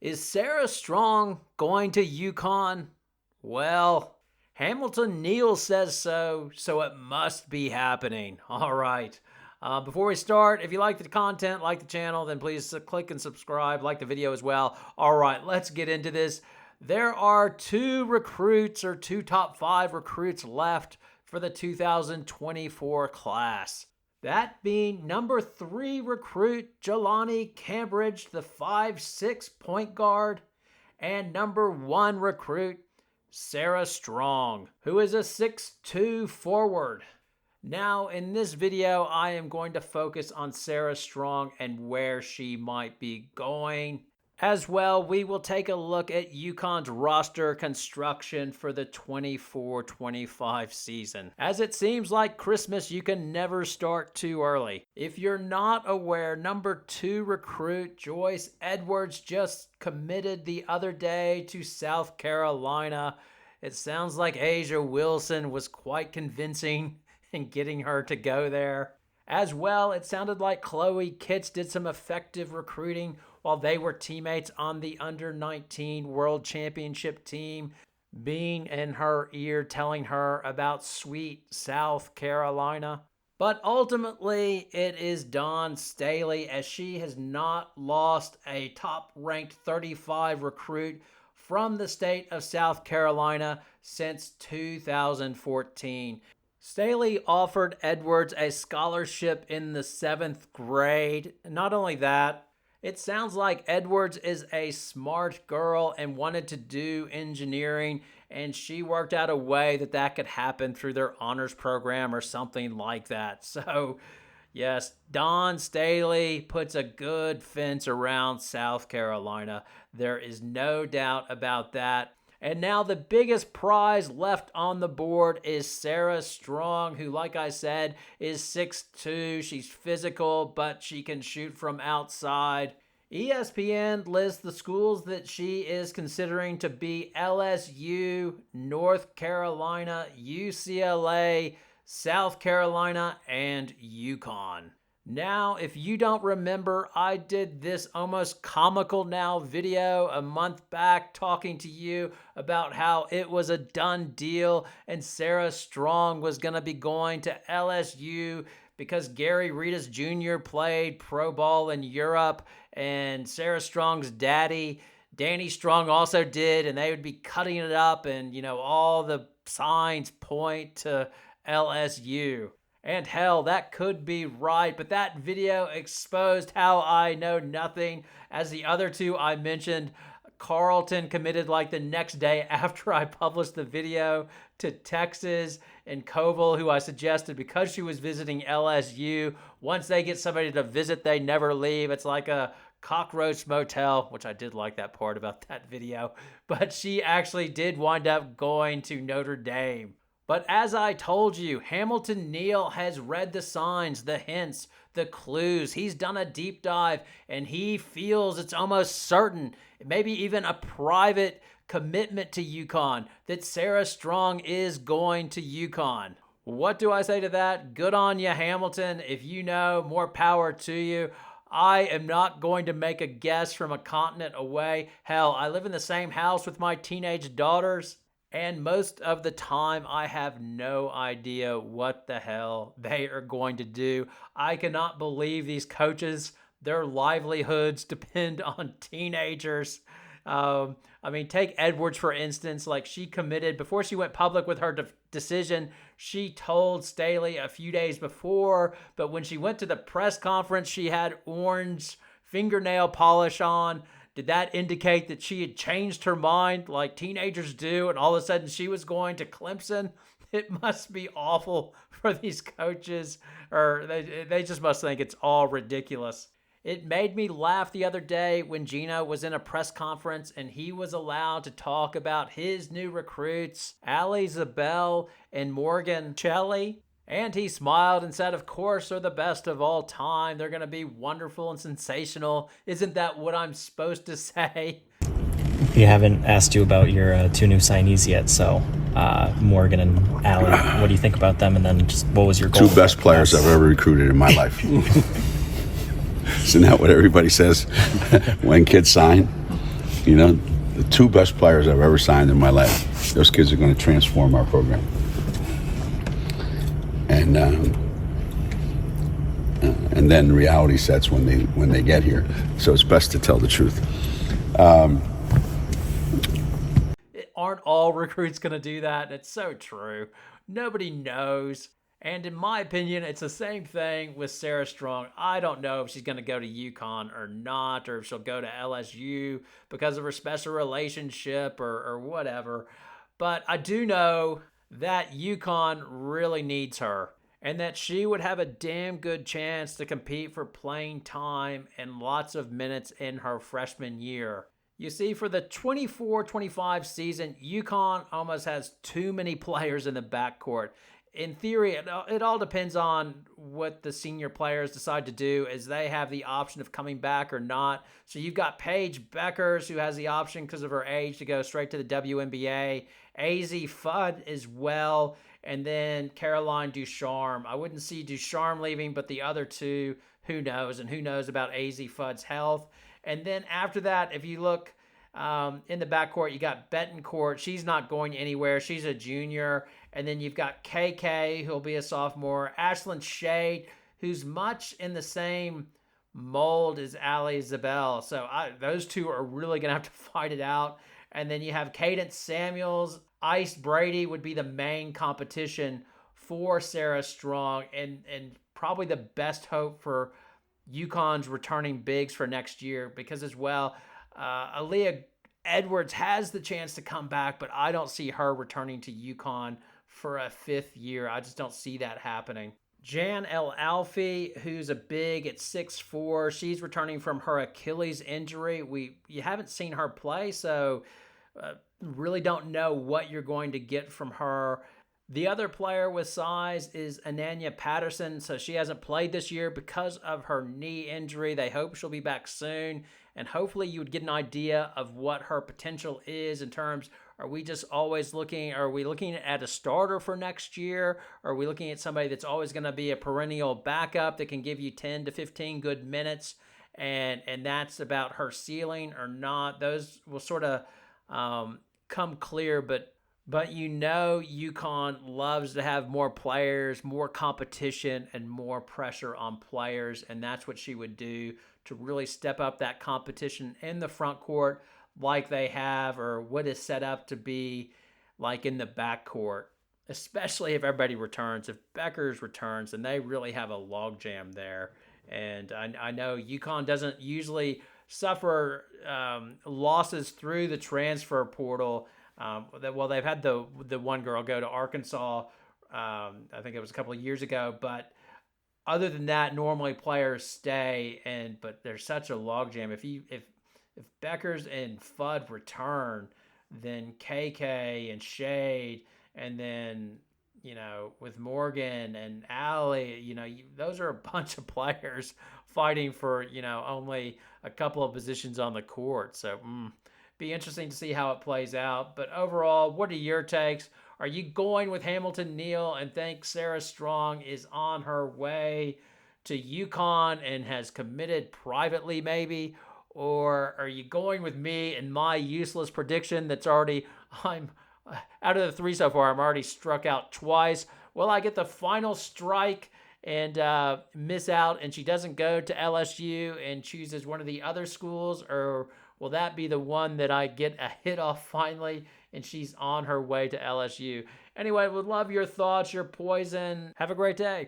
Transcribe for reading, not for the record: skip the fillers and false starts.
Is Sarah Strong going to UConn? Well, Hamilton Neal says so, so it must be happening. All right. Before we start, if you like the content, like the channel, then please click and subscribe, like the video as well. All right, let's get into this. There are two top 5 recruits left for the 2024 class. That being number 3 recruit, Jelani Cambridge, the 5'6" point guard, and number 1 recruit, Sarah Strong, who is a 6'2" forward. Now, in this video, I am going to focus on Sarah Strong and where she might be going. As well, we will take a look at UConn's roster construction for the 24-25 season. As it seems like Christmas, you can never start too early. If you're not aware, number 2 recruit Joyce Edwards just committed the other day to South Carolina. It sounds like Asia Wilson was quite convincing in getting her to go there. As well, it sounded like Chloe Kitts did some effective recruiting while they were teammates on the Under-19 World Championship team, being in her ear telling her about sweet South Carolina. But ultimately, it is Dawn Staley, as she has not lost a top-ranked 35 recruit from the state of South Carolina since 2014. Staley offered Edwards a scholarship in the 7th grade. Not only that, it sounds like Edwards is a smart girl and wanted to do engineering, and she worked out a way that could happen through their honors program or something like that. So, yes, Dawn Staley puts a good fence around South Carolina. There is no doubt about that. And now the biggest prize left on the board is Sarah Strong, who, like I said, is 6'2". She's physical, but she can shoot from outside. ESPN lists the schools that she is considering to be LSU, North Carolina, UCLA, South Carolina, and UConn. Now, if you don't remember, I did this almost comical now video a month back talking to you about how it was a done deal and Sarah Strong was going to be going to LSU because Gary Reedus Jr. played pro ball in Europe and Sarah Strong's daddy, Danny Strong, also did, and they would be cutting it up and, you know, all the signs point to LSU. And hell, that could be right, but that video exposed how I know nothing. As the other two I mentioned, Carlton committed like the next day after I published the video to Texas, and Koval, who I suggested because she was visiting LSU, once they get somebody to visit, they never leave. It's like a cockroach motel, which I did like that part about that video, but she actually did wind up going to Notre Dame. But as I told you, Hamilton Neal has read the signs, the hints, the clues. He's done a deep dive, and he feels it's almost certain, maybe even a private commitment to UConn, that Sarah Strong is going to UConn. What do I say to that? Good on you, Hamilton. If you know, more power to you. I am not going to make a guess from a continent away. Hell, I live in the same house with my teenage daughters. And most of the time, I have no idea what the hell they are going to do. I cannot believe these coaches, their livelihoods depend on teenagers. I mean, take Edwards, for instance. Like, she committed, before she went public with her decision, she told Staley a few days before, but when she went to the press conference, she had orange fingernail polish on. Did that indicate that she had changed her mind like teenagers do, and all of a sudden she was going to Clemson? It must be awful for these coaches, or they just must think it's all ridiculous. It made me laugh the other day when Gino was in a press conference and he was allowed to talk about his new recruits, Ali Zabel and Morgan Shelley. And he smiled and said, of course, they're the best of all time. They're going to be wonderful and sensational. Isn't that what I'm supposed to say? We haven't asked you about your 2 new signees yet, so Morgan and Allie, what do you think about them? And then just what was your goal? 2 best players I've ever recruited in my life. Isn't that what everybody says when kids sign? You know, the two best players I've ever signed in my life. Those kids are going to transform our program. And then reality sets when they get here. So it's best to tell the truth. Aren't all recruits going to do that? It's so true. Nobody knows. And in my opinion, it's the same thing with Sarah Strong. I don't know if she's going to go to UConn or not, or if she'll go to LSU because of her special relationship or whatever. But I do know that UConn really needs her and that she would have a damn good chance to compete for playing time and lots of minutes in her freshman year. You see, for the 24-25 season, UConn almost has too many players in the backcourt. In theory, it all depends on what the senior players decide to do, as they have the option of coming back or not. So you've got Paige Beckers, who has the option because of her age to go straight to the WNBA. AZ Fudd as well. And then Caroline Ducharme. I wouldn't see Ducharme leaving, but the other two, who knows? And who knows about AZ Fudd's health? And then after that, if you look in the backcourt, you got Betancourt. She's not going anywhere. She's a junior. And then you've got KK, who'll be a sophomore. Ashlyn Shade, who's much in the same mold as Ali Zabel. So those two are really going to have to fight it out. And then you have Cadence Samuels. Ice Brady would be the main competition for Sarah Strong, and probably the best hope for UConn's returning bigs for next year, because as well, Aaliyah Edwards has the chance to come back, but I don't see her returning to UConn for a fifth year. I just don't see that happening. Jan El Alfie, who's a big at 6'4", she's returning from her Achilles injury. You haven't seen her play, so really don't know what you're going to get from her. The other player with size is Ananya Patterson. So she hasn't played this year because of her knee injury. They hope she'll be back soon. And hopefully you would get an idea of what her potential is in terms, are we looking at a starter for next year? Or are we looking at somebody that's always going to be a perennial backup that can give you 10 to 15 good minutes? And that's about her ceiling or not. Those will sort of come clear, but UConn loves to have more players, more competition, and more pressure on players, and that's what she would do to really step up that competition in the front court like they have, or what is set up to be like in the back court, especially if everybody returns. If Beckers returns, then they really have a logjam there. And I know UConn doesn't usually suffer losses through the transfer portal. They've had the one girl go to Arkansas. I think it was a couple of years ago, but other than that, normally players stay. But there's such a logjam. If Beckers and Fudd return, then KK and Shade, and then with Morgan and Allie, those are a bunch of players fighting for only a couple of positions on the court. So. Be interesting to see how it plays out. But overall, what are your takes? Are you going with Hamilton Neal and think Sarah Strong is on her way to UConn and has committed privately maybe? Or are you going with me and my useless prediction I'm out of the three so far, I'm already struck out twice. Will I get the final strike and miss out and she doesn't go to LSU and chooses one of the other schools? Or will that be the one that I get a hit off finally and she's on her way to LSU? Anyway, would love your thoughts, your poison. Have a great day.